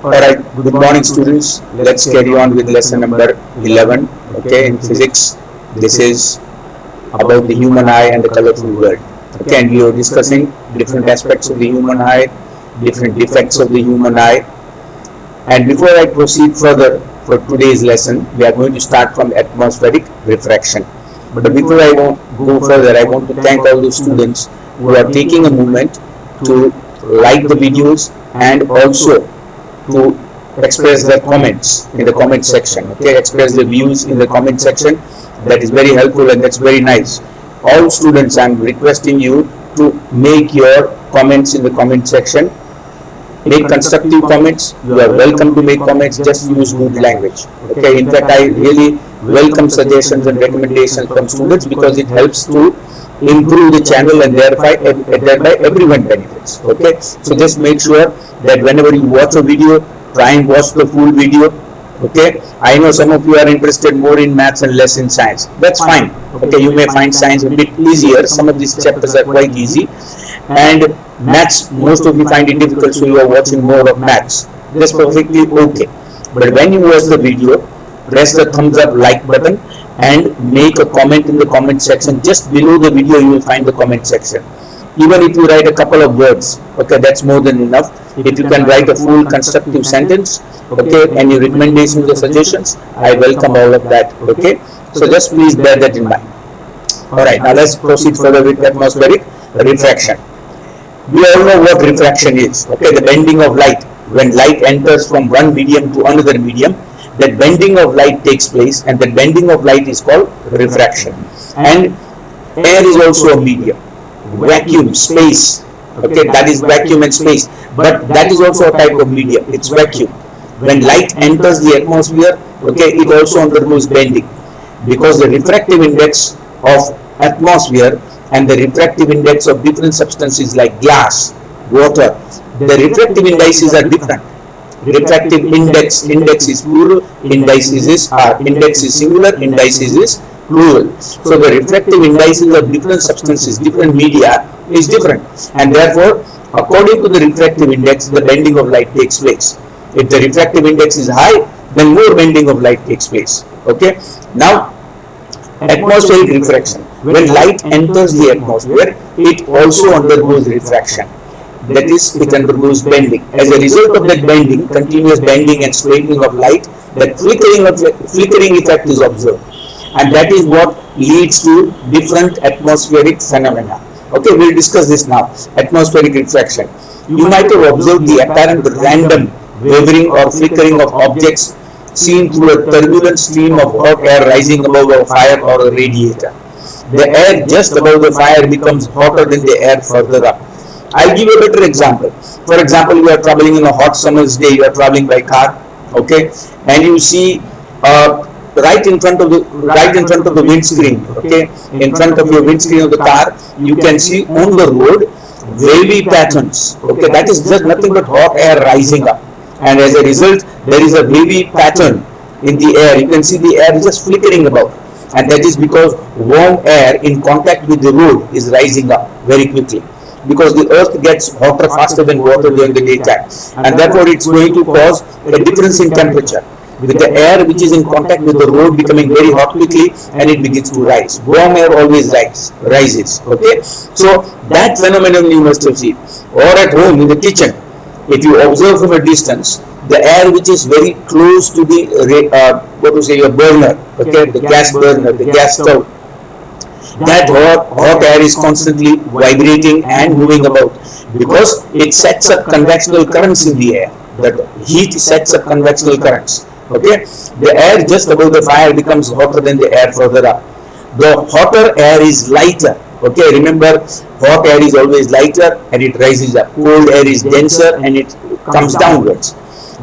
Alright, good morning students. Let's carry on with lesson number 11. Okay, in physics, this is about the human eye and the colorful world. Okay, and we are discussing different aspects of the human eye, different defects of the human eye. And before I proceed further for today's lesson, we are going to start from atmospheric refraction. But before I go further, I want to thank all the students who are taking a moment to like the videos and also to express their comments in the comment section. Okay, express the views in the comment section. That is very helpful and that's very nice. All students, I am requesting you to make your comments in the comment section. Make constructive comments. You are welcome to make comments. Just use good language. Okay, in fact, I really welcome suggestions and recommendations from students because it helps to improve the channel and thereby everyone benefits. Okay, so just make sure that whenever you watch a video, try and watch the full video. Okay, I know some of you are interested more in maths and less in science. That's fine. Okay, you may find science a bit easier. Some of these chapters are quite easy, and maths, most of you find it difficult, so you are watching more of maths. That's perfectly okay. But when you watch the video, press the thumbs up like button and make a comment in the comment section. Just below the video you will find the comment section. Even if you write a couple of words, okay, that's more than enough. If you can write a full constructive sentence, okay, any recommendations or suggestions, I welcome all of that. Okay, so just please bear that in mind. Alright, now let's proceed further with atmospheric refraction. We all know what refraction is. Okay, the bending of light. When light enters from one medium to another medium, that bending of light takes place, and that bending of light is called refraction. And air is also a medium. Vacuum, space, okay, that is vacuum and space, but that is also a type of medium. It's vacuum. When light enters the atmosphere, okay, it also undergoes bending, because the refractive index of atmosphere and the refractive index of different substances like glass, water, the refractive indices are different. Refractive index is plural, index is singular, indices is plural. So the refractive indices of different substances, different media is different, and therefore according to the refractive index the bending of light takes place. If the refractive index is high, then more bending of light takes place. Okay, now atmospheric refraction. When light enters the atmosphere, it also undergoes refraction. That is, it undergoes bending. As a result of that bending, continuous bending and straightening of light, that flickering effect is observed, and that is what leads to different atmospheric phenomena. Okay, we'll discuss this now. Atmospheric refraction. You might have observed the apparent random wavering or flickering of objects seen through a turbulent stream of hot air rising above a fire or a radiator. The air just above the fire becomes hotter than the air further up. I'll give you a better example. For example, you are traveling in a hot summer's day, you are traveling by car, okay, and you see right in front of the windscreen, okay, in front of your windscreen of the car, you can see on the road wavy patterns, okay, that is just nothing but hot air rising up, and as a result there is a wavy pattern in the air. You can see the air is just flickering about, and that is because warm air in contact with the road is rising up very quickly, because the earth gets hotter faster than water during the daytime, and therefore it's going to cause a difference in temperature, with the air which is in contact with the road becoming very hot quickly, and it begins to rise. Warm air always rises. Okay, so that phenomenon you must have seen. Or at home in the kitchen, if you observe from a distance, the air which is very close to the your burner, okay, the gas burner, the gas stove, that hot air is constantly vibrating and moving about, because it sets up convectional currents in the air. That heat sets up convectional currents. Okay, the air just above the fire becomes hotter than the air further up. The hotter air is lighter. Okay, remember, hot air is always lighter and it rises up. Cold air is denser and it comes downwards.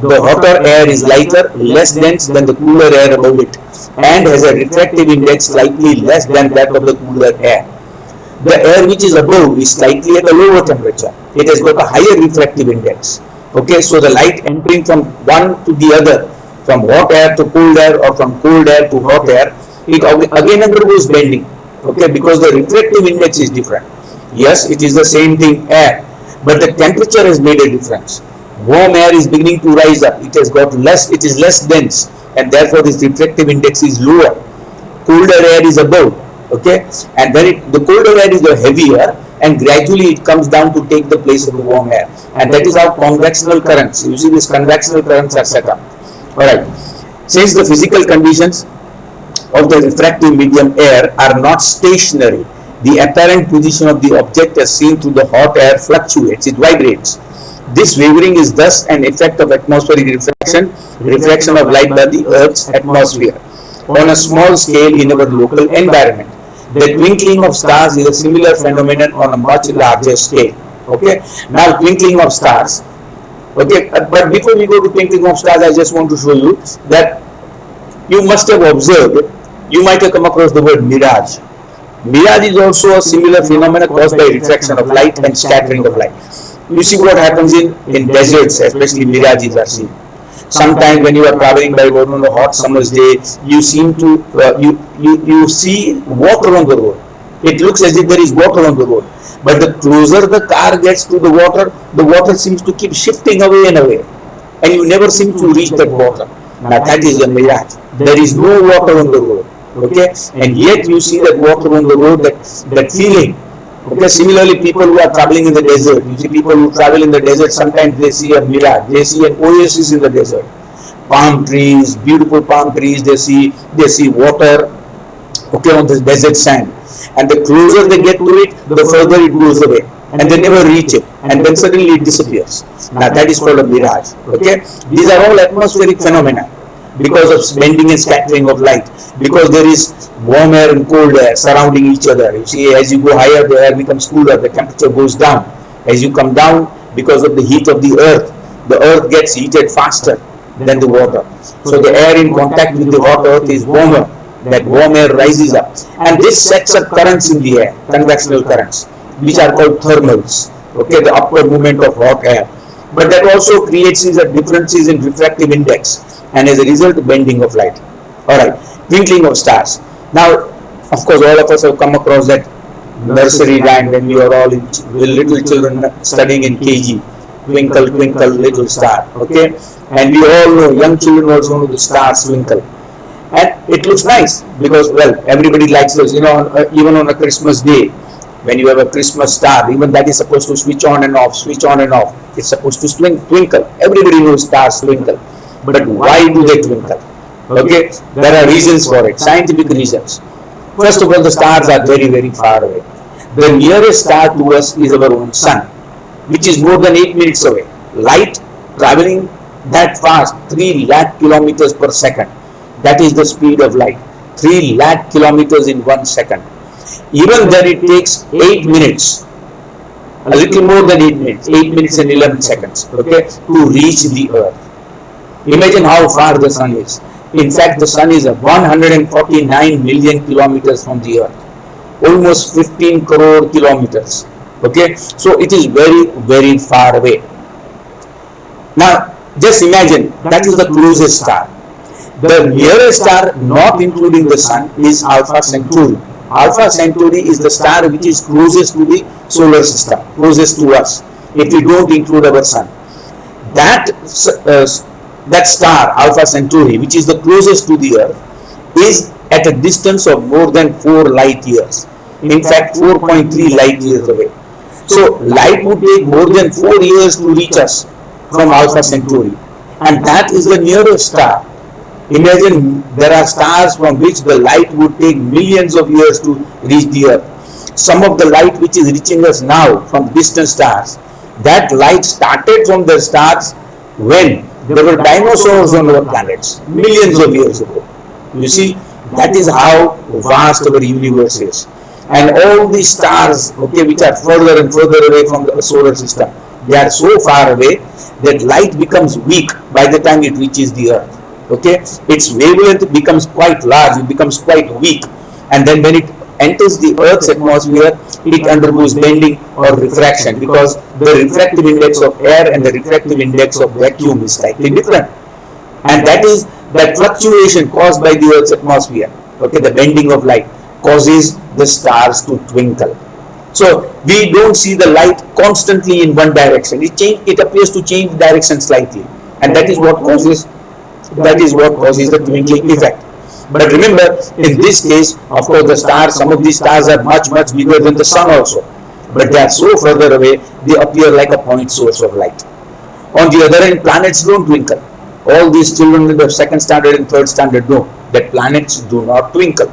The hotter air is lighter, less dense than the cooler air above it, and has a refractive index slightly less than that of the cooler air. The air which is above is slightly at a lower temperature. It has got a higher refractive index. Okay, so the light entering from one to the other, from hot air to cold air or from cold air to hot air, it again undergoes bending. Okay, because the refractive index is different. Yes, it is the same thing, air, but the temperature has made a difference. Warm air is beginning to rise up. It has got less, it is less dense, and therefore its refractive index is lower. Colder air is above, okay, and then the colder air is the heavier, and gradually it comes down to take the place of the warm air, and that is how convectional currents, you see these convectional currents are set up. Alright, since the physical conditions of the refractive medium air are not stationary, the apparent position of the object as seen through the hot air fluctuates, it vibrates. This wavering is thus an effect of atmospheric refraction of light by the Earth's atmosphere on a small scale in our local environment. The twinkling of stars is a similar phenomenon on a much larger scale. Okay, now twinkling of stars. Okay, but before we go to twinkling of stars, I just want to show you that you must have observed, you might have come across the word mirage. Mirage is also a similar phenomenon caused by refraction of light and scattering of light. You see what happens in deserts, especially mirages are seen. Sometimes when you are traveling by road on a hot summer's day, you seem to you see water on the road. It looks as if there is water on the road, but the closer the car gets to the water seems to keep shifting away and away, and you never seem to reach that water. Now that is a mirage. There is no water on the road, okay, and yet you see that water on the road, that feeling. Okay, similarly, people who are traveling in the desert, you see people who travel in the desert, sometimes they see a mirage, they see an oasis in the desert. Palm trees, beautiful palm trees, they see water, okay, on the desert sand. And the closer they get to it, the further it goes away. And they never reach it. And then suddenly it disappears. Now that is called a mirage. Okay, these are all atmospheric phenomena because of bending and scattering of light, because there is warm air and cold air surrounding each other. You see, as you go higher, the air becomes cooler, the temperature goes down. As you come down, because of the heat of the earth gets heated faster than the water. So the air in contact with the hot earth is warmer. That warm air rises up, and this sets up currents in the air, convectional currents, which are called thermals. Okay, the upward movement of hot air. But that also creates differences in refractive index, and as a result, bending of light. Alright, twinkling of stars. Now, of course, all of us have come across that nursery rhyme when we are all with little children studying in KG. Twinkle, twinkle, little star. Okay, and we all know, young children also know the stars twinkle. And it looks nice because, well, everybody likes those, you know, even on a Christmas day, when you have a Christmas star, even that is supposed to switch on and off, switch on and off. It's supposed to twinkle. Everybody knows stars twinkle. But why do they twinkle? Okay, there are reasons for it, scientific reasons. First of all, the stars are very, very far away. The nearest star to us is our own sun, which is more than 8 minutes away. Light traveling that fast, 3 lakh kilometers per second. That is the speed of light. 3 lakh kilometers in 1 second. Even then it takes 8 minutes, a little more than 8 minutes, 8 minutes and 11 seconds, okay, to reach the earth. Imagine how far the sun is. In fact, the sun is 149 million kilometers from the earth, almost 15 crore kilometers. Okay, so it is very, very far away. Now, just imagine that is the closest star. The nearest star, not including the sun, is Alpha Centauri. Alpha Centauri is the star which is closest to the solar system, closest to us, if we don't include our sun. That star, Alpha Centauri, which is the closest to the earth, is at a distance of more than 4 light years. In fact, 4.3 light years away. So light would take more than 4 years to reach us from Alpha Centauri, and that is the nearest star. Imagine there are stars from which the light would take millions of years to reach the earth. Some of the light which is reaching us now from distant stars, that light started from the stars when there were dinosaurs on our planets, millions of years ago. You see, that is how vast our universe is. And all these stars, okay, which are further and further away from the solar system, they are so far away that light becomes weak by the time it reaches the earth. Okay, its wavelength becomes quite large, it becomes quite weak, and then when it enters the earth's atmosphere, it undergoes bending or refraction, because the refractive index of air and the refractive index of vacuum is slightly different, and that is that fluctuation caused by the earth's atmosphere. Okay, the bending of light causes the stars to twinkle. So we don't see the light constantly in one direction. It appears to change direction slightly, and that is what causes the twinkling effect. But remember, in this case, of course, the stars, some of these stars are much bigger than the sun also, but they are so further away, they appear like a point source of light. On the other hand, planets don't twinkle. All these children in the second standard and third standard know that planets do not twinkle.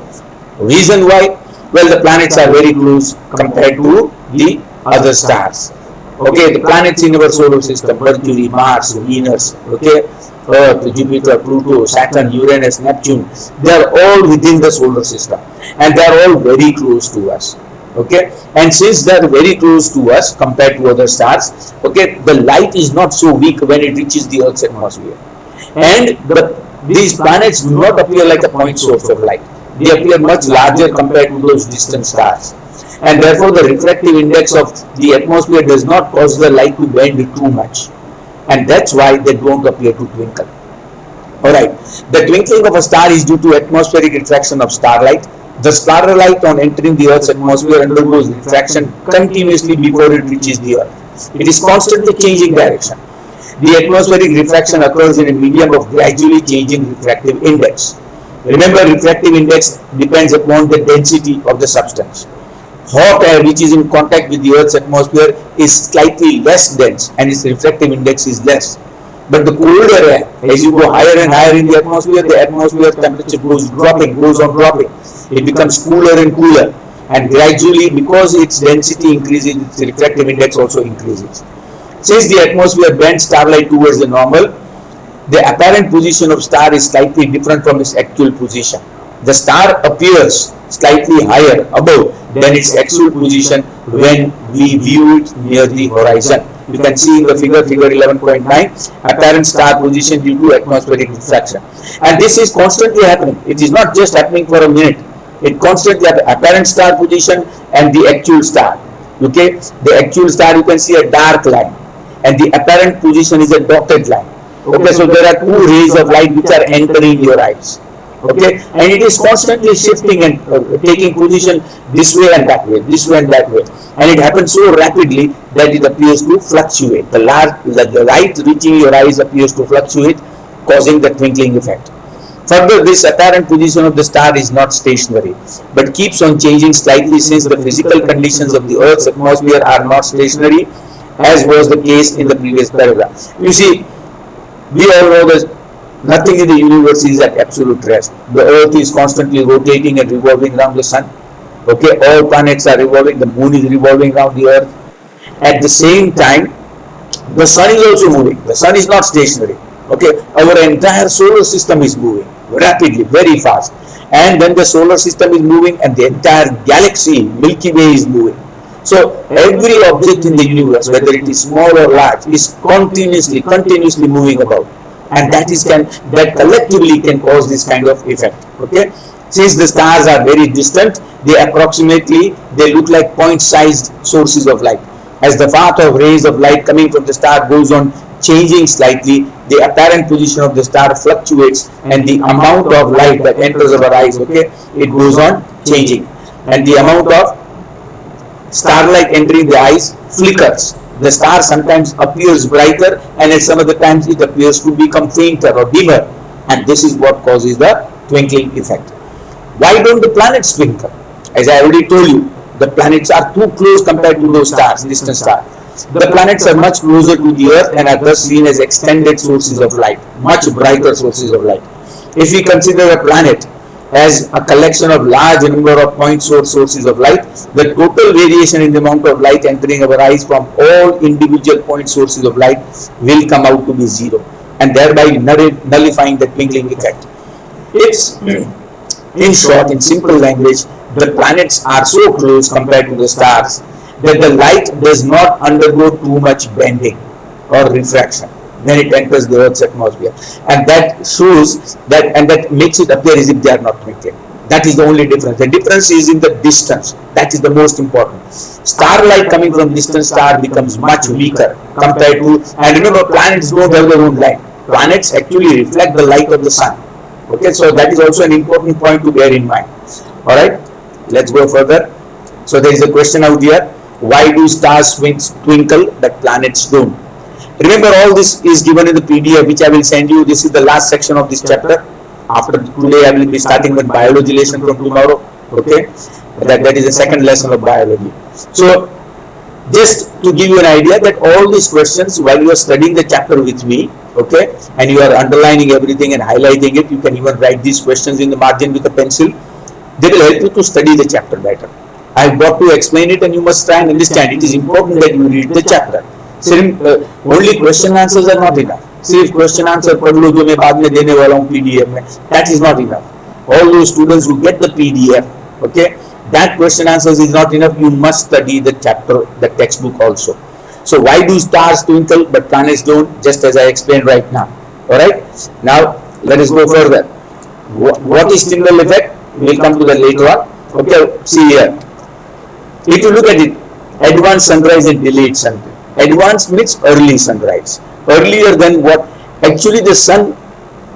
Reason why? Well, the planets are very close compared to the other stars. Okay, the planets in our solar system, Mercury, Mars, Venus, okay, Earth, Jupiter, Pluto, Saturn, Uranus, Neptune, they are all within the solar system, and they are all very close to us. Okay, and since they are very close to us compared to other stars, okay, the light is not so weak when it reaches the Earth's atmosphere, and these planets do not appear like a point source of light. They appear much larger compared to those distant stars, and therefore the refractive index of the atmosphere does not cause the light to bend too much, and that's why they don't appear to twinkle. Alright, the twinkling of a star is due to atmospheric refraction of starlight. The starlight on entering the Earth's atmosphere undergoes refraction continuously before it reaches the Earth. It is constantly changing direction. The atmospheric refraction occurs in a medium of gradually changing refractive index. Remember, refractive index depends upon the density of the substance. Hot air which is in contact with the Earth's atmosphere is slightly less dense and its refractive index is less. But the colder air, as you go higher and higher in the atmosphere temperature goes on dropping. It becomes cooler and cooler, and gradually, because its density increases, its refractive index also increases. Since the atmosphere bends starlight towards the normal, the apparent position of star is slightly different from its actual position. The star appears slightly higher above than its actual position when we view it near the horizon. You can see in the figure 11.9, apparent star position due to atmospheric refraction. And this is constantly happening. It is not just happening for a minute. It constantly happens. Apparent star position and the actual star. Okay, the actual star, you can see a dark line, and the apparent position is a dotted line. Okay, so there are two rays of light which are entering your eyes. Okay, and it is constantly shifting and taking position this way and that way, and it happens so rapidly that it appears to fluctuate. The light reaching your eyes appears to fluctuate, causing the twinkling effect. Further, this apparent position of the star is not stationary, but keeps on changing slightly, since the physical conditions of the Earth's atmosphere are not stationary, as was the case in the previous paragraph. You see, we all know that nothing in the universe is at absolute rest. The Earth is constantly rotating and revolving around the sun. Okay, all planets are revolving, the moon is revolving around the Earth. At the same time, the sun is also moving. The sun is not stationary. Okay, our entire solar system is moving rapidly, very fast. And then the solar system is moving, and the entire galaxy, Milky Way, is moving. So every object in the universe, whether it is small or large, is continuously moving about, and that collectively can cause this kind of effect. Okay, since the stars are very distant, they look like point-sized sources of light. As the path of rays of light coming from the star goes on changing slightly, the apparent position of the star fluctuates, and the amount of light that enters our eyes, okay, it goes on changing, and the amount of starlight entering the eyes flickers. The star sometimes appears brighter, and at some other times it appears to become fainter or dimmer, and this is what causes the twinkling effect. Why don't the planets twinkle? As I already told you, the planets are too close compared to those stars, distant stars. The planets are much closer to the Earth and are thus seen as extended sources of light, much brighter sources of light. If we consider a planet as a collection of large number of point sources of light, the total variation in the amount of light entering our eyes from all individual point sources of light will come out to be zero, and thereby nullifying the twinkling effect. In short, in simple language, the planets are so close compared to the stars that the light does not undergo too much bending or refraction when it enters the Earth's atmosphere, and that shows that, and that makes it appear as if they are not twinkling. That is the only difference. The difference is in the distance. That is the most important. Starlight coming from distant star becomes much weaker compared to, and remember, planets don't have their own light. Planets actually reflect the light of the sun. Okay, so that is also an important point to bear in mind. Alright, let's go further. So there is a question out here. Why do stars twinkle but planets don't? Remember, all this is given in the PDF which I will send you. This is the last section of this chapter. After today, I will be starting with biology lesson from tomorrow. Okay, that is the second lesson of biology. So, just to give you an idea that all these questions, while you are studying the chapter with me, okay, and you are underlining everything and highlighting it, you can even write these questions in the margin with a pencil. They will help you to study the chapter better. I have got to explain it, and you must try and understand. It is important that you read the chapter. Only question answers are not enough. सिर्फ question answer पढ़ लो जो मैं बाद में देने वाला हूँ PDF में, that is not enough. All those students who get the PDF, okay, that question answers is not enough. You must study the chapter, the textbook also. So why do stars twinkle but planets don't? Just as I explained right now. All right. Now let us go further. What is Tyndall effect? We'll come to that later on. Okay. See here. If you look at it, advanced sunrise and delayed sunrise. Advanced means early sunrise. Earlier than what? Actually, the sun,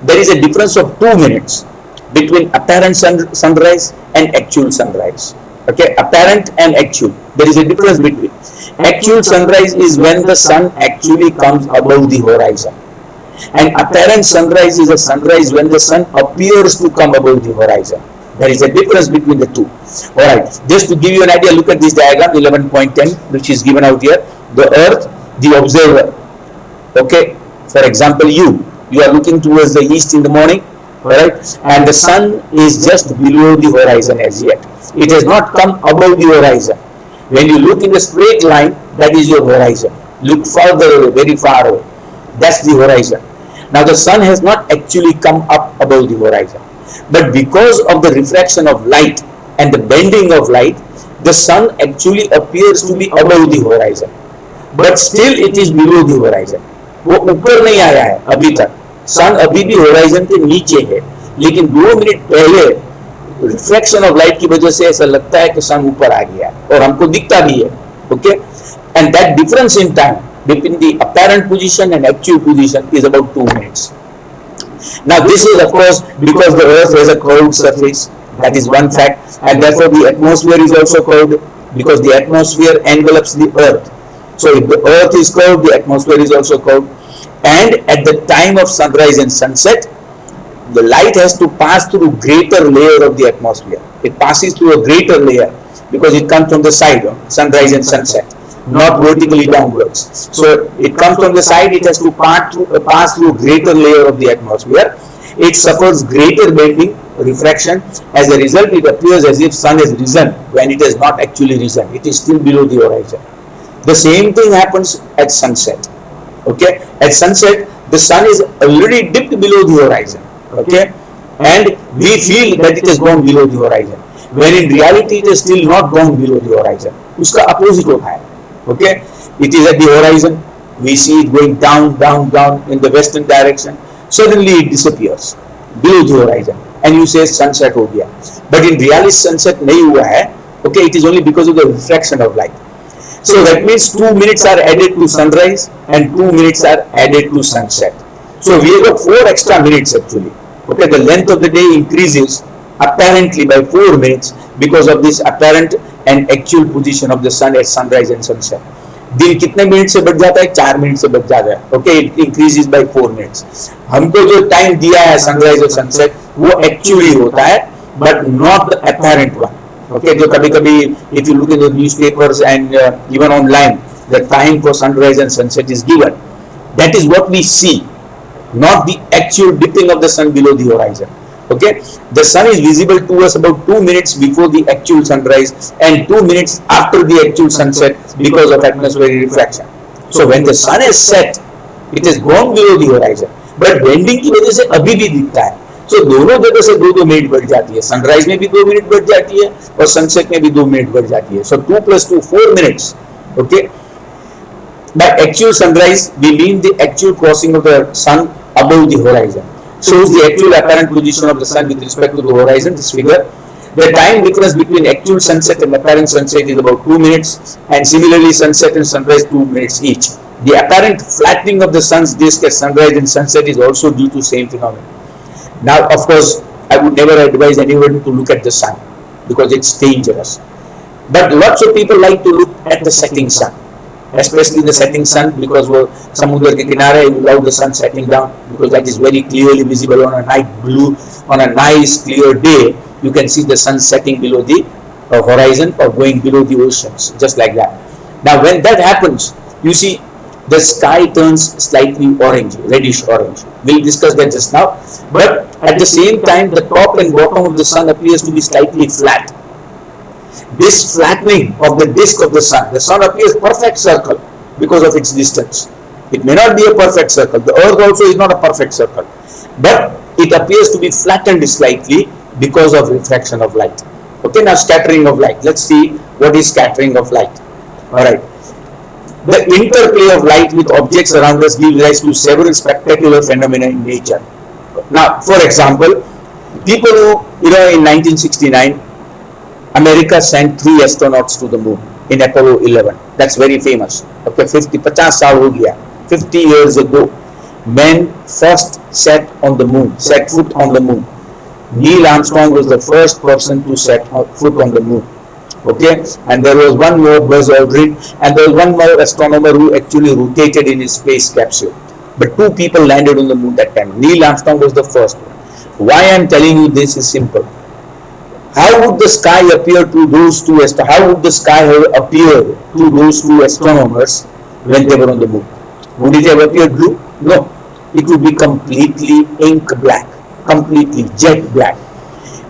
there is a difference of 2 minutes between apparent sunrise and actual sunrise. Okay, apparent and actual. There is a difference between. Actual sunrise is when the sun actually comes above the horizon. And apparent sunrise is a sunrise when the sun appears to come above the horizon. There is a difference between the two. Alright, just to give you an idea, look at this diagram 11.10, which is given out here. The earth, the observer. Okay, for example, you are looking towards the east in the morning, alright, and the sun is just below the horizon as yet. It has not come above the horizon. When you look in the straight line, that is your horizon. Look further away, very far away. That's the horizon. Now the sun has not actually come up above the horizon. But because of the refraction of light and the bending of light, the sun actually appears to be above the horizon. But still it is below the horizon. वो ऊपर नहीं आया है अभी तक. सन अभी भी horizon के नीचे है, लेकिन 2 मिनट पहले रिफ्लेक्शन ऑफ लाइट की वजह से ऐसा लगता है कि सन ऊपर आ गया और हमको दिखता भी है. Okay, and that difference in time between the apparent position and actual position is about 2 minutes. Now this is of course because the earth has a curved surface. That is one fact, and therefore the atmosphere is also curved because the atmosphere envelops the earth. So if the earth is curved, the atmosphere is also curved. And at the time of sunrise and sunset, the light has to pass through greater layer of the atmosphere. It passes through a greater layer because it comes from the side, sunrise and sunset, not vertically downwards. So it comes from the side, it has to pass through greater layer of the atmosphere. It suffers greater bending, refraction. As a result, it appears as if sun has risen when it has not actually risen. It is still below the horizon. The same thing happens at sunset. Okay, at sunset the sun is already dipped below the horizon. Okay, and we feel that it has gone below the horizon, when in reality it has still not gone below the horizon. उसका opposite होता है. Okay, it is at the horizon. We see it going down, down, down in the western direction. Suddenly it disappears below the horizon, and you say sunset हो गया. But in reality sunset नहीं हुआ है. Okay, it is only because of the refraction of light. So that means 2 minutes are added to sunrise and 2 minutes are added to sunset. So we have got 4 extra minutes actually. Okay, the length of the day increases apparently by 4 minutes because of this apparent and actual position of the sun at sunrise and sunset. दिन कितने minute से बढ़ जाता है? 4 minute से बढ़ जाता है. Okay, it increases by 4 minutes. हमको जो टाइम दिया है सनराइज और सनसेट वो एक्चुअली होता है, but not the apparent one. Okay, जो कभी-कभी if you look at the newspapers and even online, the time for sunrise and sunset is given. That is what we see, not the actual dipping of the sun below the horizon. Okay, the sun is visible to us about 2 minutes before the actual sunrise and 2 minutes after the actual sunset because of atmospheric refraction. So when the sun is set, it has gone below the horizon, but bending की वजह से अभी भी दिखता है. So दोनों जगह से 2-2 मिनट बढ़ जाती है. सनराइज में भी 2 मिनट बढ़ जाती है और सनसेट में भी 2 मिनट बढ़ जाती है. So 2 + 2 4 minutes. Okay. By actual sunrise, we mean the actual crossing of the sun above the horizon. Shows the actual apparent position of the sun with respect to the horizon. This figure. The time difference between actual sunset and apparent sunset is about 2 minutes, and similarly sunset and sunrise 2 minutes each. The apparent flattening of the sun's disk at sunrise and sunset is also due to same phenomenon. Now, of course, I would never advise anyone to look at the sun because it's dangerous. But lots of people like to look at the setting sun, especially the setting sun, because वो समुद्र के किनारे you love the sun setting down, because that is very clearly visible on a night blue, on a nice clear day. You can see the sun setting below the horizon or going below the oceans, just like that. Now when that happens, you see the sky turns slightly orange, reddish orange. We'll discuss that just now. But at the same time, the top and bottom of the sun appears to be slightly flat. This flattening of the disk of the sun appears perfect circle because of its distance. It may not be a perfect circle. The earth also is not a perfect circle, but it appears to be flattened slightly because of refraction of light. Okay, now scattering of light. Let's see what is scattering of light. Alright. The interplay of light with objects around us gives rise to several spectacular phenomena in nature. Now, for example, people who, in 1969, America sent 3 astronauts to the moon in Apollo 11. That's very famous. Okay, 50 saal ho gaya. 50 years ago, men first set foot on the moon. Neil Armstrong was the first person to set foot on the moon. Okay, and there was one more, Buzz Aldrin, and there was one more astronomer who actually rotated in his space capsule. But 2 people landed on the moon that time. Neil Armstrong was the first one. Why I am telling you this is simple. How would the sky appear to those 2 How would the sky have appeared to those 2 astronomers when they were on the moon? Would it have appeared blue? No. It would be completely ink black, completely jet black.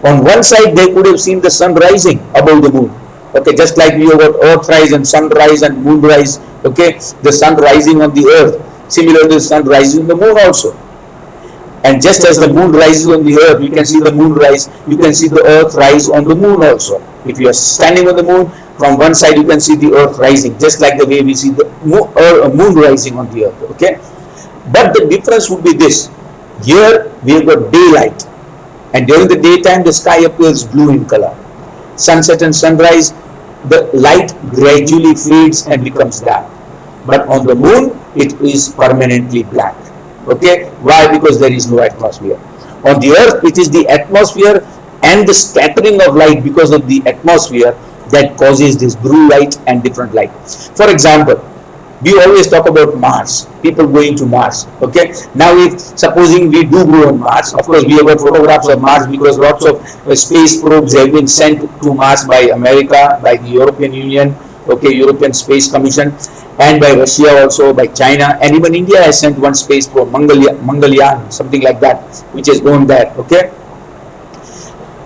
On one side, they could have seen the sun rising above the moon. Okay, just like we have got Earthrise and sunrise and moonrise. Okay, the sun rising on the earth. Similarly, the sun rises on the moon also. And just as the moon rises on the earth, you can see the moon rise. You can see the earth rise on the moon also. If you are standing on the moon, from one side you can see the earth rising, just like the way we see the moon rising on the earth. Okay, but the difference would be this: here we have got daylight, and during the daytime the sky appears blue in color. Sunset and sunrise, the light gradually fades and becomes dark. But on the moon, it is permanently black. Okay, why? Because there is no atmosphere. On the earth, it is the atmosphere and the scattering of light because of the atmosphere that causes this blue light and different light. For example, we always talk about Mars, people going to Mars. Okay, now if supposing we do go on Mars, of course we have got photographs of Mars because lots of space probes have been sent to Mars by America, by the European Union, okay, European Space Commission, and by Russia also, by China, and even India has sent one space probe, Mangalyaan, something like that, which is going there. Okay,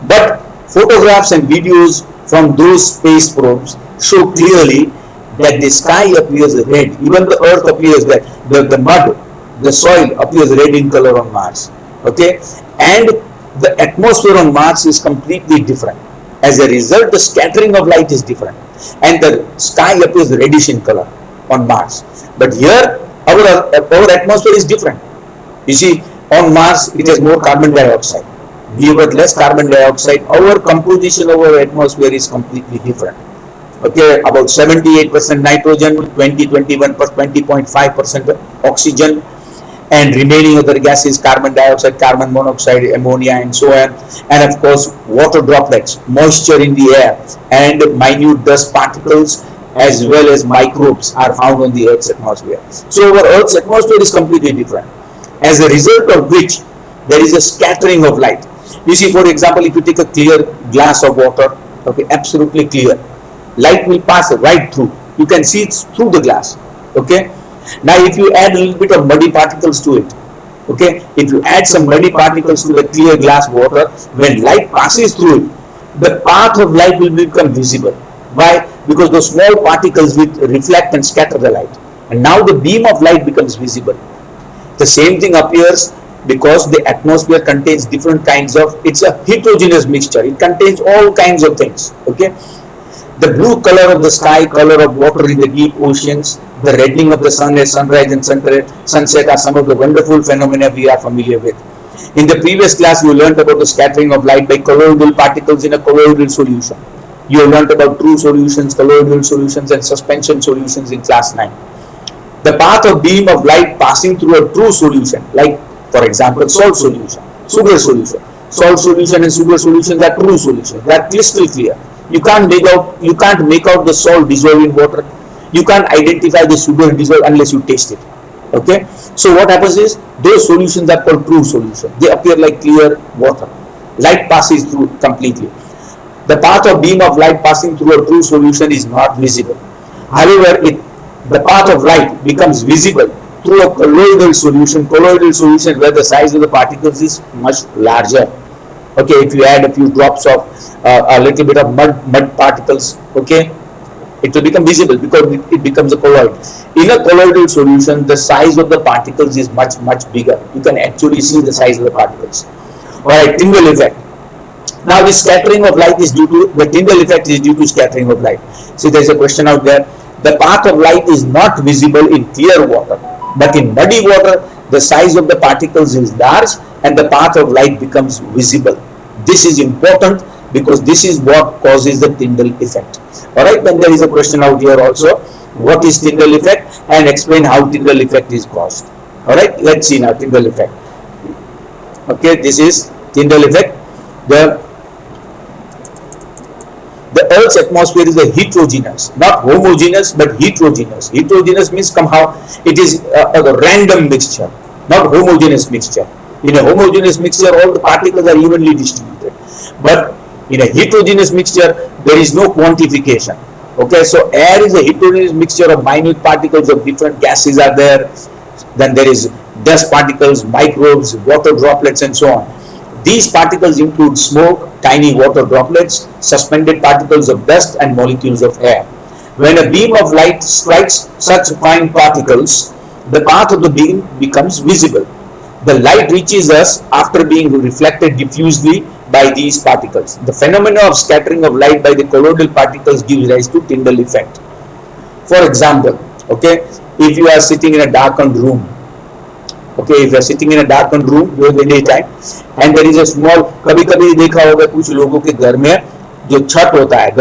but photographs and videos from those space probes show clearly that the sky appears red, even the earth appears red, the mud, the soil appears red in color on Mars. Okay, and the atmosphere on Mars is completely different. As a result, the scattering of light is different, and the sky appears reddish in color on Mars. But here, our atmosphere is different. You see, on Mars it has more carbon dioxide. We have got less carbon dioxide. Our composition of our atmosphere is completely different. Okay, about 78% nitrogen, 20.5% oxygen, and remaining other gases, carbon dioxide, carbon monoxide, ammonia, and so on. And of course, water droplets, moisture in the air, and minute dust particles, as well as microbes are found on the Earth's atmosphere. So our Earth's atmosphere is completely different, as a result of which there is a scattering of light. You see, for example, if you take a clear glass of water, okay, absolutely clear, light will pass right through. You can see it through the glass. Okay, now if you add a little bit of muddy particles to it, okay, if you add some muddy particles to the clear glass water, when light passes through it, the path of light will become visible. Why? Because those small particles will reflect and scatter the light, and now the beam of light becomes visible. The same thing appears because the atmosphere contains different kinds of, it's a heterogeneous mixture. It contains all kinds of things. Okay, the blue color of the sky, color of water in the deep oceans, the reddening of the sun at sunrise and sunset are some of the wonderful phenomena we are familiar with. In the previous class, you learned about the scattering of light by colloidal particles in a colloidal solution. You have learned about true solutions, colloidal solutions, and suspension solutions in class 9. The path of beam of light passing through a true solution, like for example salt solution, sugar solution. Salt solution and sugar solutions are true solutions. They are crystal clear. You can't make out the salt dissolved in water. You can't identify the sugar dissolved unless you taste it. Okay, so what happens is those solutions are called true solution. They appear like clear water. Light passes through completely. The path of beam of light passing through a true solution is not visible. However, the path of light becomes visible through a colloidal solution. Colloidal solution where the size of the particles is much larger. Okay, if you add a few drops of a little bit of mud particles, okay, it will become visible because it becomes a colloid. In a colloidal solution, the size of the particles is much bigger. You can actually see the size of the particles. Alright, Tyndall effect. Now the scattering of light is due to, the Tyndall effect is due to scattering of light. See, there is a question out there. The path of light is not visible in clear water, but in muddy water, the size of the particles is large and the path of light becomes visible. This is important because this is what causes the Tyndall effect. Alright, then there is a question out here also. What is Tyndall effect? And explain how Tyndall effect is caused. Alright, let's see now Tyndall effect. Okay, this is Tyndall effect. The Earth's atmosphere is a heterogeneous, not homogeneous, but heterogeneous. Heterogeneous means somehow it is a random mixture, not homogeneous mixture. In a homogeneous mixture, all the particles are evenly distributed. But in a heterogeneous mixture, there is no quantification. Okay, so air is a heterogeneous mixture of minute particles of different gases are there. Then there is dust particles, microbes, water droplets, and so on. These particles include smoke, tiny water droplets, suspended particles of dust, and molecules of air. When a beam of light strikes such fine particles, the path of the beam becomes visible. The light reaches us after being reflected diffusely by these particles. The phenomena of scattering of light by the colloidal particles gives rise to Tyndall effect. For example, okay, if you are sitting in a darkened room, okay, if you are sitting in a darkened room during the daytime and there is a small, कभी-कभी देखा होगा कुछ लोगों के घर में जो छत होता है,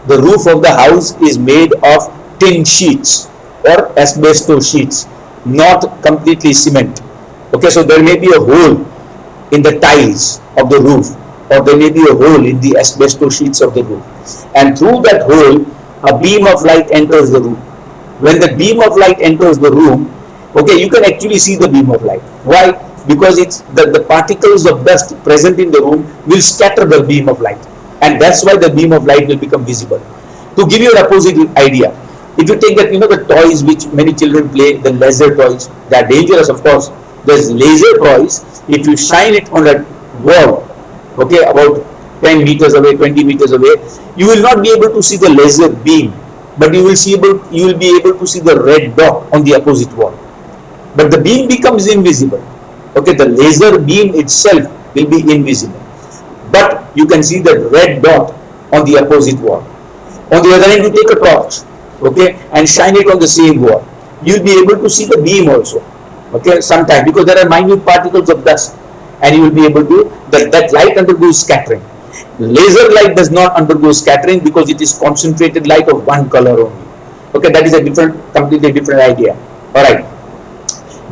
the roof of the house is made of tin sheets or asbestos sheets, not completely cement. Okay, so there may be a hole in the tiles of the roof, or there may be a hole in the asbestos sheets of the roof, and through that hole a beam of light enters the room. When the beam of light enters the room, okay, you can actually see the beam of light. Why? Because it's the particles of dust present in the room will scatter the beam of light, and that's why the beam of light will become visible. To give you an opposite idea, if you take that, the toys which many children play, the laser toys, they are dangerous, of course. There's laser toys. If you shine it on a wall, okay, about 10 meters away, 20 meters away, you will not be able to see the laser beam, but you will be able to see the red dot on the opposite wall. But the beam becomes invisible. Okay, the laser beam itself will be invisible, but you can see the red dot on the opposite wall. On the other hand, you take a torch, okay, and shine it on the same wall. You'll be able to see the beam also. Okay, sometimes, because there are minute particles of dust, and you will be able to, that light undergoes scattering. Laser light does not undergo scattering because it is concentrated light of one color only. Okay, that is a completely different idea. Alright.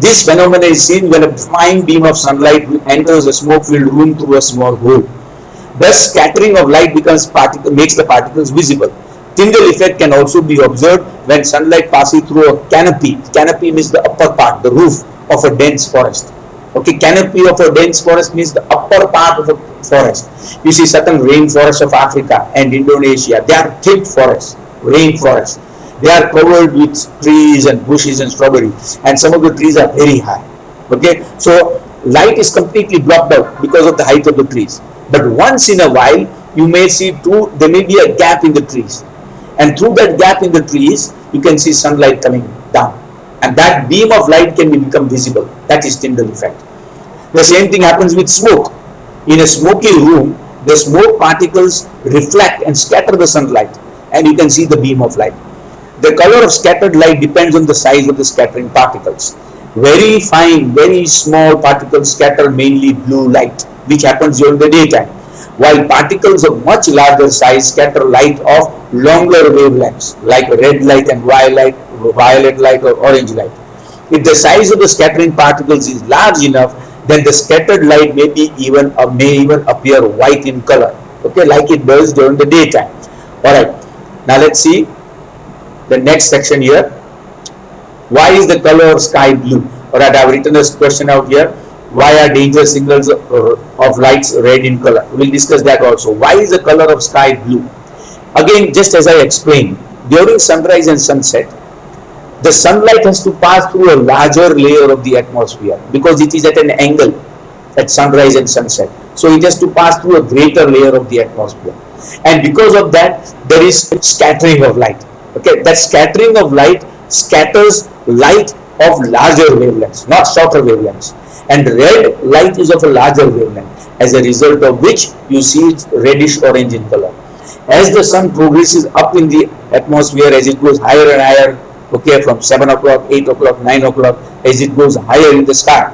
This phenomenon is seen when a fine beam of sunlight enters a smoke-filled room through a small hole. Thus, scattering of light makes the particles visible. Tyndall effect can also be observed when sunlight passes through a canopy. Canopy means the upper part, the roof of a dense forest. Okay, canopy of a dense forest means the upper part of a forest. You see certain rainforests of Africa and Indonesia, they are thick forests, rainforests. They are covered with trees and bushes and strawberries, and some of the trees are very high. Okay, so light is completely blocked out because of the height of the trees. But once in a while, you may see there may be a gap in the trees. And through that gap in the trees, you can see sunlight coming down. And that beam of light can become visible. That is Tyndall effect. The same thing happens with smoke. In a smoky room, the smoke particles reflect and scatter the sunlight. And you can see the beam of light. The color of scattered light depends on the size of the scattering particles. Very fine, very small particles scatter mainly blue light, which happens during the daytime, while particles of much larger size scatter light of longer wavelengths like red light and violet light or orange light. If the size of the scattering particles is large enough, then the scattered light may even appear white in color. okay, like it does during the daytime. All right, now let's see the next section here. Why is the color of sky blue? All right, I've written this question out here. Why are danger signals of lights red in color? We'll discuss that also. Why is the color of sky blue? Again, just as I explained, during sunrise and sunset, the sunlight has to pass through a larger layer of the atmosphere because it is at an angle at sunrise and sunset. So it has to pass through a greater layer of the atmosphere. And because of that, there is scattering of light. Okay, that scattering of light scatters light of larger wavelengths, not shorter wavelengths. And red light is of a larger wavelength, as a result of which you see it reddish orange in color. As the sun progresses up in the atmosphere, as it goes higher and higher, okay, from 7 o'clock, 8 o'clock, 9 o'clock, as it goes higher in the sky,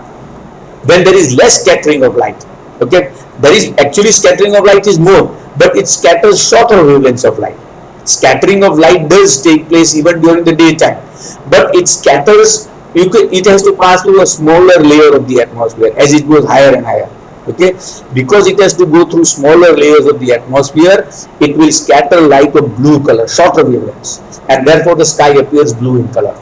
then there is less scattering of light. Okay, there is actually scattering of light is more, but it scatters shorter wavelengths of light. Scattering of light does take place even during the daytime, but it scatters, it has to pass through a smaller layer of the atmosphere as it goes higher and higher. Okay, because it has to go through smaller layers of the atmosphere, it will scatter light of blue color, shorter wavelengths, and therefore the sky appears blue in color.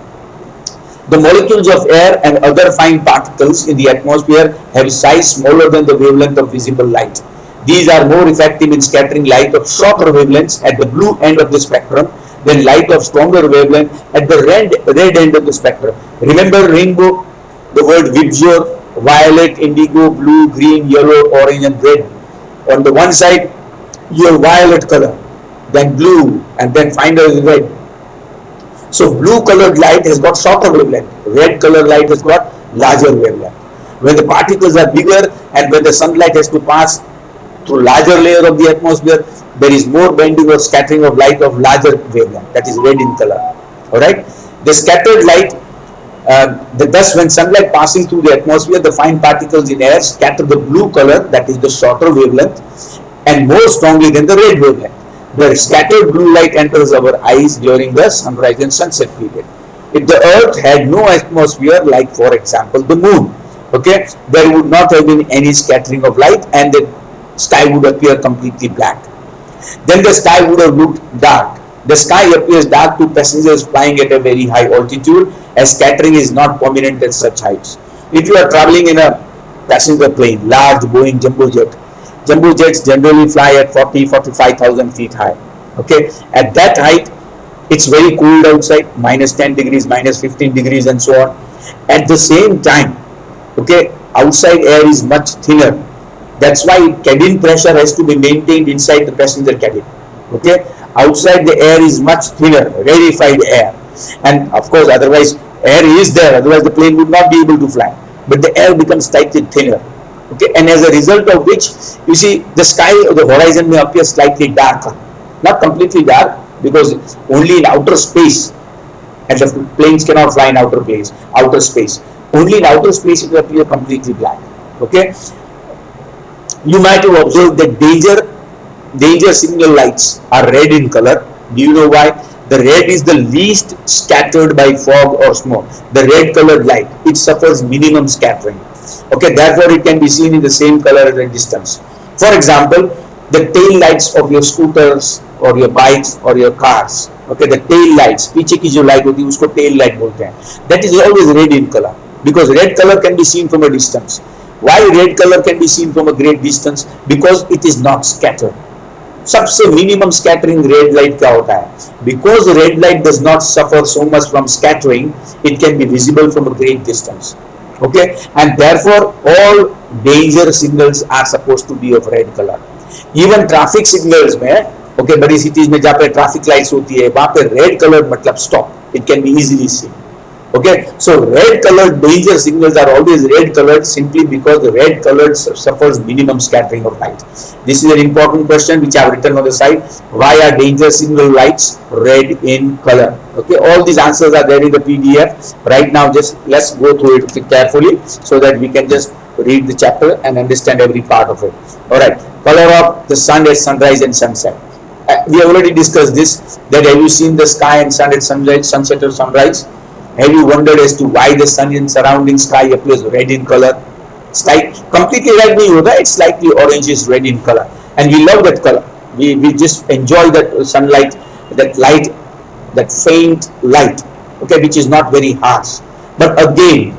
The molecules of air and other fine particles in the atmosphere have size smaller than the wavelength of visible light. These are more effective in scattering light of shorter wavelengths at the blue end of the spectrum than light of stronger wavelength at the red end of the spectrum. Remember rainbow, the word vibgyor, violet, indigo, blue, green, yellow, orange and red. On the one side, your violet color, then blue, and then finally red. So blue colored light has got shorter wavelength, red colored light has got larger wavelength. When the particles are bigger and when the sunlight has to pass through larger layer of the atmosphere, there is more bending or scattering of light of larger wavelength, that is red in color. Alright, the scattered light, thus when sunlight passing through the atmosphere, the fine particles in air scatter the blue color, that is the shorter wavelength, and more strongly than the red wavelength. The scattered blue light enters our eyes during the sunrise and sunset period. If the earth had no atmosphere, like for example the moon, okay, there would not have been any scattering of light and the sky would appear completely black. Then the sky would have looked dark. The sky appears dark to passengers flying at a very high altitude, as scattering is not prominent at such heights. If you are traveling in a passenger plane, large Boeing jumbo jet, jumbo jets generally fly at 40-45,000 feet high. Okay, at that height, it's very cold outside, minus 10 degrees, minus 15 degrees, and so on. At the same time, okay, outside air is much thinner. That's why cabin pressure has to be maintained inside the passenger cabin. Okay, outside the air is much thinner, rarefied air, and of course, otherwise air is there. Otherwise, the plane would not be able to fly. But the air becomes slightly thinner. Okay, and as a result of which, you see the sky or the horizon may appear slightly darker, not completely dark, because it's only in outer space, and the planes cannot fly in outer space. Only in outer space it will appear completely black. Okay, you might have observed that danger signal lights are red in color. Do you know why? The red is the least scattered by fog or smoke. The red colored light, it suffers minimum scattering. Okay, therefore it can be seen in the same color at a distance. For example, the tail lights of your scooters or your bikes or your cars, okay, the tail lights, पीछे की जो light होती है उसको tail light बोलते हैं, that is always red in color, because red color can be seen from a distance. Why red color can be seen from a great distance? Because it is not scattered. सबसे minimum scattering red light क्या होता है? Because red light does not suffer so much from scattering, it can be visible from a great distance. Okay, and therefore all danger signals are supposed to be of red color. Even traffic signals में, okay, बड़ी cities में जहाँ पे traffic lights होती है, वहाँ पे red color मतलब stop. It can be easily seen. Okay, so red colored danger signals are always red colored simply because the red colored suffers minimum scattering of light. This is an important question which I have written on the side. Why are danger signal lights red in color? Okay, all these answers are there in the PDF. Right now, just let's go through it carefully so that we can just read the chapter and understand every part of it. All right, color of the sun at sunrise and sunset. We have already discussed this. That have you seen the sky and sun at sunrise, sunset or sunrise? Have you wondered as to why the sun and surrounding sky appears red in color? Sky completely red नहीं होता, it's slightly orangish red in color. and we love that color. We just enjoy that sunlight, that light, that faint light, okay, which is not very harsh. But again,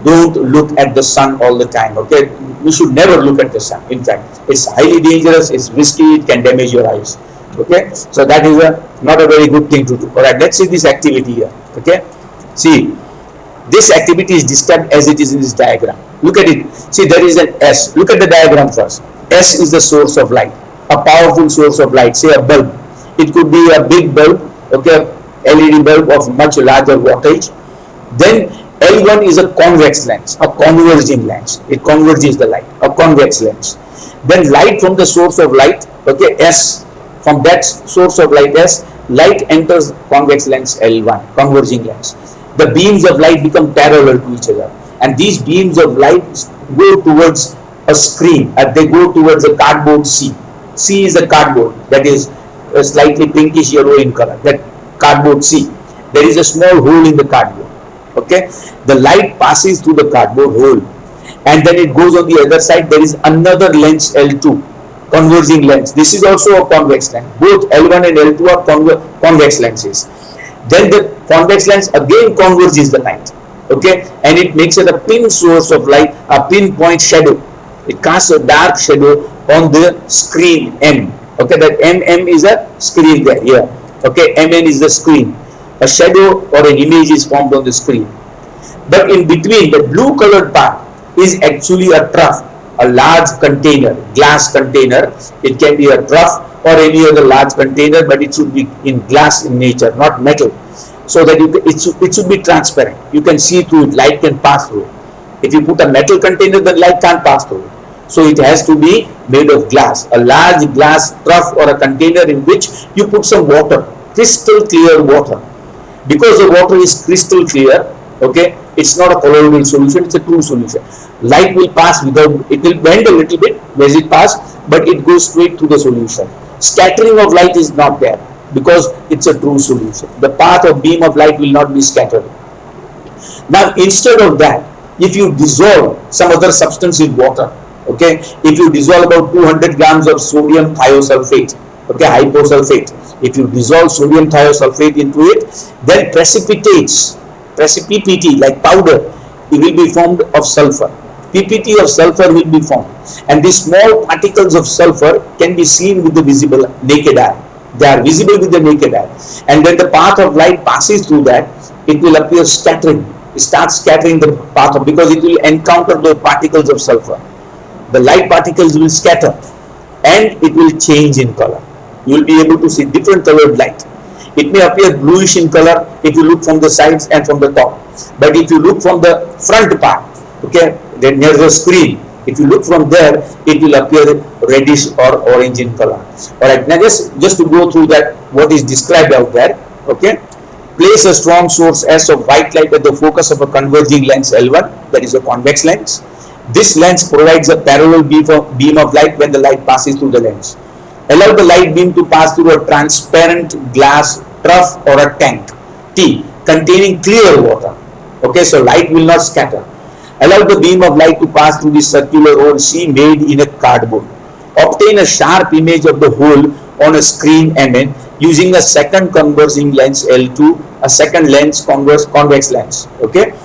don't look at the sun all the time, okay. We should never look at the sun. In fact, it's highly dangerous, it's risky, it can damage your eyes, okay. So that is not a very good thing to do. All right, let's see this activity here, okay. See, this activity is described as it is in this diagram. Look at it. See, there is an S. Look at the diagram first. S is the source of light, a powerful source of light, say a bulb. It could be a big bulb, okay, LED bulb of much larger wattage. Then L1 is a convex lens, a converging lens. It converges the light, a convex lens. Then light from the source of light, okay, S, from that source of light S, light enters convex lens L1, converging lens. The beams of light become parallel to each other, and these beams of light go towards a screen, they go towards a cardboard C. C is a cardboard that is slightly pinkish yellow in color, that cardboard C. There is a small hole in the cardboard, okay. The light passes through the cardboard hole, and then it goes on the other side. There is another lens L2, converging lens. This is also a convex lens. Both L1 and L2 are convex lenses. Then the convex lens again converges the light, okay, and it makes it a pin source of light, a pinpoint shadow. It casts a dark shadow on the screen M, okay. That MM is a screen there, here, okay. MN is the screen. A shadow or an image is formed on the screen. But in between, the blue colored part is actually a trough, a large container, glass container. It can be a trough or any other large container, but it should be in glass in nature, not metal, so that it should be transparent. You can see through it, light can pass through it. If you put a metal container, then light can't pass through it. So it has to be made of glass, a large glass trough or a container in which you put some water, crystal clear water. Because the water is crystal clear, okay, it's not a colloidal solution, it's a true solution. Light will pass without, it will bend a little bit as it passes, but it goes straight through the solution. Scattering of light is not there because it's a true solution. The path of beam of light will not be scattered. Now instead of that, if you dissolve some other substance in water, okay, if you dissolve about 200 grams of sodium thiosulfate, okay, hyposulfate, if you dissolve sodium thiosulfate into it, then precipitates, PPT like powder, it will be formed of sulfur. PPT of sulfur will be formed, and these small particles of sulfur can be seen with the visible naked eye. They are visible with the naked eye, and when the path of light passes through that, it will appear scattering. It starts scattering the path of, because it will encounter the particles of sulfur. The light particles will scatter, and it will change in color. You will be able to see different colored light. It may appear bluish in color if you look from the sides and from the top, but if you look from the front part, okay, then near the screen, if you look from there, it will appear reddish or orange in color. Alright, now just to go through that, what is described out there, okay. Place a strong source S of white light at the focus of a converging lens L1, that is a convex lens. This lens provides a parallel beam of light when the light passes through the lens. Allow the light beam to pass through a transparent glass trough or a tank T containing clear water. Okay, so light will not scatter. Allow the beam of light to pass through the circular hole C made in a cardboard. Obtain a sharp image of the hole on a screen MN using a second converging lens L2, a second lens convex lens. Okay.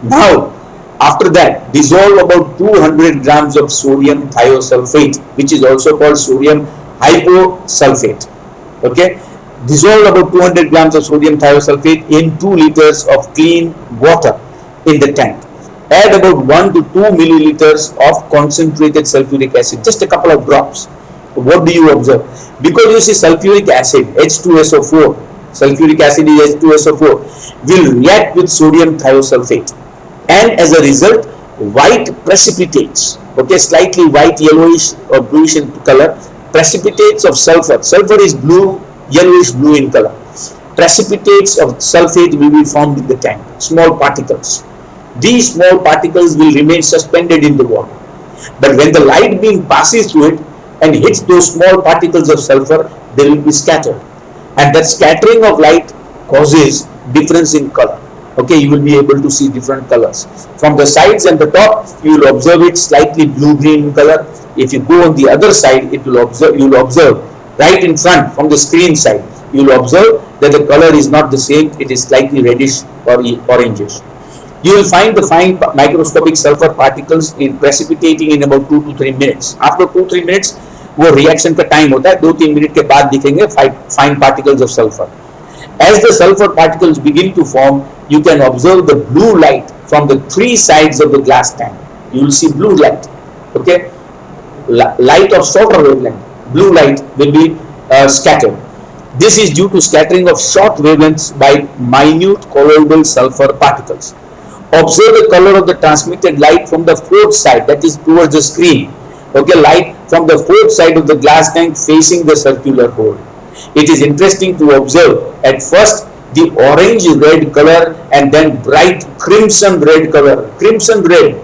Now, after that, dissolve about 200 grams of sodium thiosulfate, which is also called sodium hyposulfate. Okay. Dissolve about 200 grams of sodium thiosulfate in 2 liters of clean water in the tank. Add about 1 to 2 milliliters of concentrated sulfuric acid, just a couple of drops. What do you observe? Because you see sulfuric acid, H2SO4, sulfuric acid is H2SO4, will react with sodium thiosulfate, and as a result, white precipitates, okay, slightly white, yellowish or bluish in color, precipitates of sulfur. Sulfur is blue, yellowish blue in color. Precipitates of sulfate will be formed in the tank, small particles. These small particles will remain suspended in the water. But when the light beam passes through it and hits those small particles of sulfur, they will be scattered. And that scattering of light causes difference in color. Okay, you will be able to see different colors. From the sides and the top, you will observe it slightly blue-green in color. If you go on the other side, you will observe right in front from the screen side, you will observe that the color is not the same, it is slightly reddish or orangish. You will find the fine microscopic sulfur particles in precipitating in about 2 to 3 minutes. After 2-3 minutes, वो reaction का time होता है, 2-3 minute के बाद दिखेंगे fine particles of sulfur. As the sulfur particles begin to form, you can observe the blue light from the 3 sides of the glass tank. You will see blue light. Okay, light of shorter wavelength. Blue light will be scattered. This is due to scattering of short wavelengths by minute colloidal sulfur particles. Observe the color of the transmitted light from the 4th side, that is towards the screen. Okay, light from the 4th side of the glass tank facing the circular hole. It is interesting to observe at first the orange red color and then bright crimson red color. Crimson red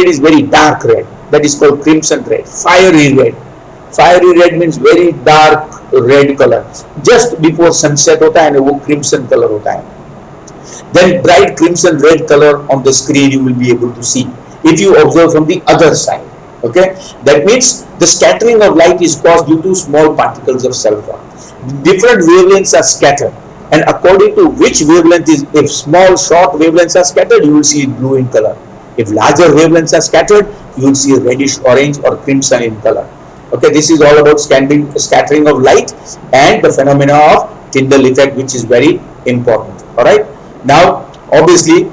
is very dark red, that is called crimson red. Fiery red means very dark red color. Just before sunset होता है ना, वो crimson color होता है. Then bright crimson red color on the screen you will be able to see if you observe from the other side. Okay, that means the scattering of light is caused due to small particles of sulfur. Different wavelengths are scattered, and according to which wavelength is, if small short wavelengths are scattered, you will see it blue in color. If larger wavelengths are scattered, you will see reddish orange or crimson in color. Okay, this is all about scattering of light and the phenomena of Tyndall effect, which is very important. All right, now obviously,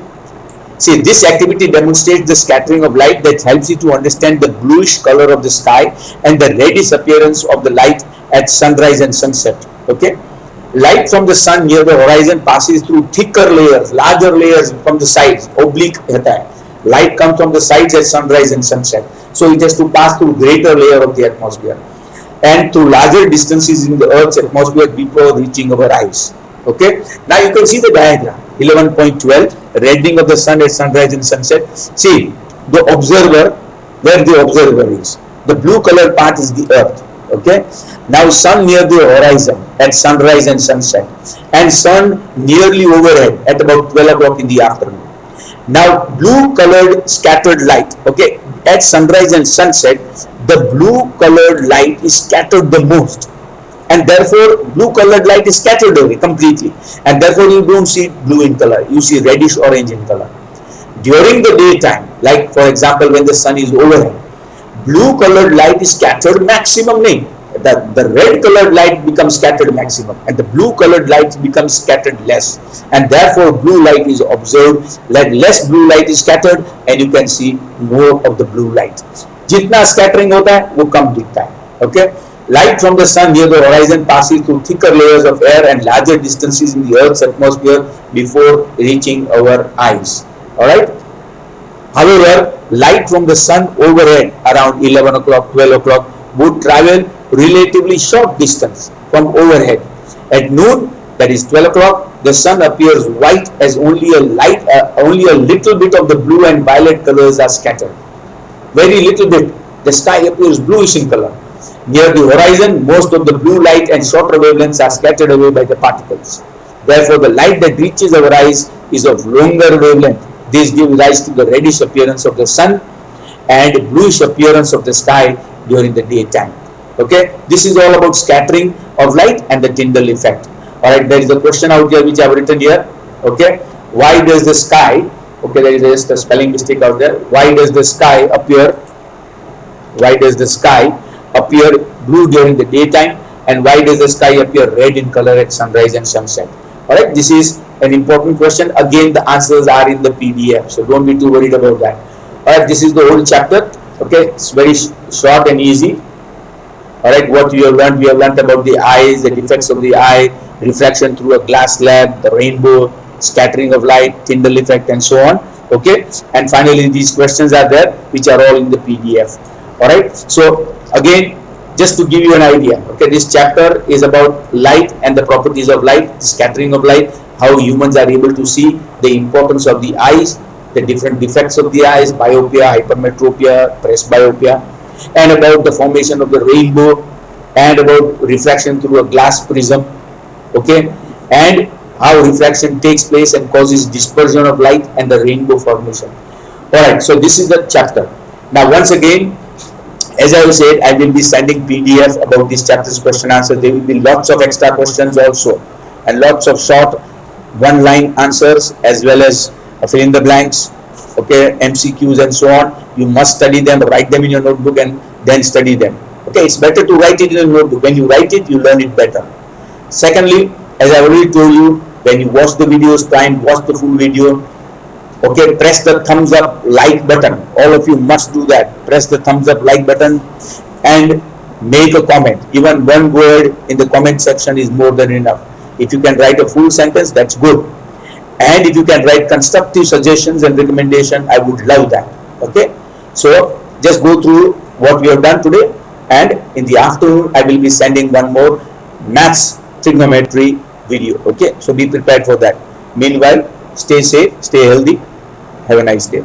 see, this activity demonstrates the scattering of light that helps you to understand the bluish color of the sky and the reddish appearance of the light at sunrise and sunset. Okay, light from the sun near the horizon passes through thicker layers, larger layers from the sides. Oblique रहता है. Light comes from the sides at sunrise and sunset, so it has to pass through greater layer of the atmosphere and through larger distances in the Earth's atmosphere before reaching our eyes. Okay, now you can see the diagram 11.12, reddening of the sun at sunrise and sunset. See the observer, where the observer is, the blue color part is the Earth. Okay, now sun near the horizon at sunrise and sunset, and sun nearly overhead at about 12 o'clock in the afternoon. Now blue colored scattered light, okay, at sunrise and sunset, the blue colored light is scattered the most, and therefore blue colored light is scattered away completely, and therefore you don't see blue in color, you see reddish orange in color. During the daytime, like for example when the sun is overhead, blue colored light is scattered maximum nahi. The red colored light becomes scattered maximum, and the blue colored light becomes scattered less, and therefore blue light is observed, like less blue light is scattered and you can see more of the blue light. जितना scattering होता है वो कम दिखता है. Okay, light from the sun near the horizon passes through thicker layers of air and larger distances in the Earth's atmosphere before reaching our eyes. All right. However, light from the sun overhead around 11 o'clock, 12 o'clock would travel relatively short distance from overhead. At noon, that is 12 o'clock, the sun appears white as only a little bit of the blue and violet colors are scattered. Very little bit. The sky appears bluish in color. Near the horizon, most of the blue light and shorter wavelengths are scattered away by the particles. Therefore, the light that reaches our eyes is of longer wavelength. This gives rise to the reddish appearance of the sun and bluish appearance of the sky during the daytime. Okay, this is all about scattering of light and the Tyndall effect. Alright, there is a question out here which I have written here. Okay, why does the sky, okay, there is just a spelling mistake out there. Why does the sky appear blue during the daytime, and why does the sky appear red in color at sunrise and sunset? Alright, this is an important question. Again, the answers are in the PDF, so don't be too worried about that. Alright, this is the whole chapter. Okay, it's very short and easy. Alright, what we have learned about the eyes, the defects of the eye, refraction through a glass slab, the rainbow, scattering of light, Tyndall effect, and so on. Okay, and finally these questions are there which are all in the PDF. Alright, so again, just to give you an idea, okay, this chapter is about light and the properties of light, the scattering of light, how humans are able to see, the importance of the eyes, the different defects of the eyes, myopia, hypermetropia, presbyopia, and about the formation of the rainbow, and about refraction through a glass prism. Okay, and how refraction takes place and causes dispersion of light and the rainbow formation. Alright, so this is the chapter. Now once again, as I have said, I will be sending PDF about this chapter's question answer. There will be lots of extra questions also, and lots of short one line answers, as well as fill in the blanks, okay, MCQs and so on. You must study them, write them in your notebook, and then study them. Okay, it's better to write it in your notebook. When you write it, you learn it better. Secondly, as I already told you, when you watch the videos, try and watch the full video. Okay, press the thumbs up like button. All of you must do that. Press the thumbs up like button and make a comment. Even one word in the comment section is more than enough. If you can write a full sentence, that's good. And if you can write constructive suggestions and recommendation, I would love that. Okay, so just go through what we have done today, and in the afternoon I will be sending one more maths trigonometry video. Okay, so be prepared for that. Meanwhile, stay safe, stay healthy. Have a nice day.